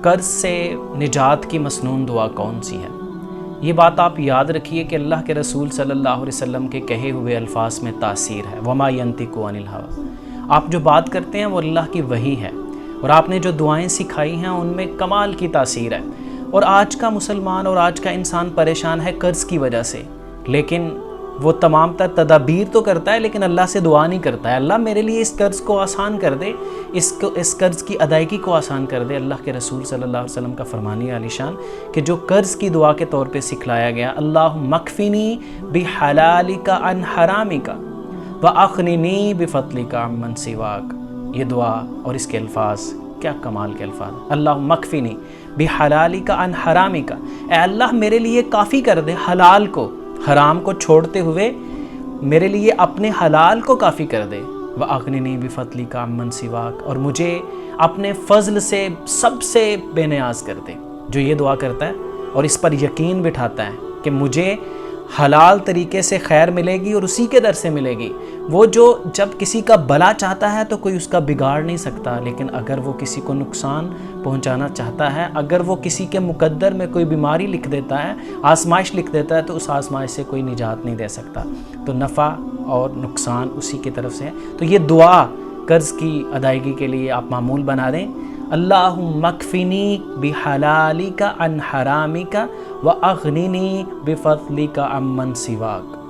قرض سے نجات کی مسنون دعا کون سی ہے؟ یہ بات آپ یاد رکھیے کہ اللہ کے رسول صلی اللہ علیہ وسلم کے کہے ہوئے الفاظ میں تاثیر ہے۔ وما ینطق عن الہویٰ، آپ جو بات کرتے ہیں وہ اللہ کی وحی ہے، اور آپ نے جو دعائیں سکھائی ہیں ان میں کمال کی تاثیر ہے۔ اور آج کا مسلمان اور آج کا انسان پریشان ہے قرض کی وجہ سے، لیکن وہ تمام تر تدابیر تو کرتا ہے لیکن اللہ سے دعا نہیں کرتا ہے، اللہ میرے لیے اس قرض کو آسان کر دے، اس قرض کی ادائیگی کو آسان کر دے۔ اللہ کے رسول صلی اللہ علیہ وسلم کا فرمانی عالی شان کہ جو قرض کی دعا کے طور پہ سکھلایا گیا، اللہم اکفنی بحلالک عن حرامک واغننی بفضلک عمن سواک، یہ دعا اور اس کے الفاظ کیا کمال کے الفاظ۔ اللہم اکفنی بحلالک عن حرامک، اے اللہ میرے لیے کافی کر دے حلال کو، حرام کو چھوڑتے ہوئے میرے لیے اپنے حلال کو کافی کر دے۔ وَأَغْنِنِي بِفَضْلِكَ عَمَّنْ سِوَاكَ، اور مجھے اپنے فضل سے سب سے بے نیاز کر دے۔ جو یہ دعا کرتا ہے اور اس پر یقین بٹھاتا ہے کہ مجھے حلال طریقے سے خیر ملے گی اور اسی کے در سے ملے گی، وہ جو جب کسی کا بھلا چاہتا ہے تو کوئی اس کا بگاڑ نہیں سکتا، لیکن اگر وہ کسی کو نقصان پہنچانا چاہتا ہے، اگر وہ کسی کے مقدر میں کوئی بیماری لکھ دیتا ہے، آزمائش لکھ دیتا ہے، تو اس آزمائش سے کوئی نجات نہیں دے سکتا۔ تو نفع اور نقصان اسی کی طرف سے ہے۔ تو یہ دعا قرض کی ادائیگی کے لیے آپ معمول بنا دیں، اللہم اکفنی بحلالک عن حرامک واغننی بفضلک عمن سواک۔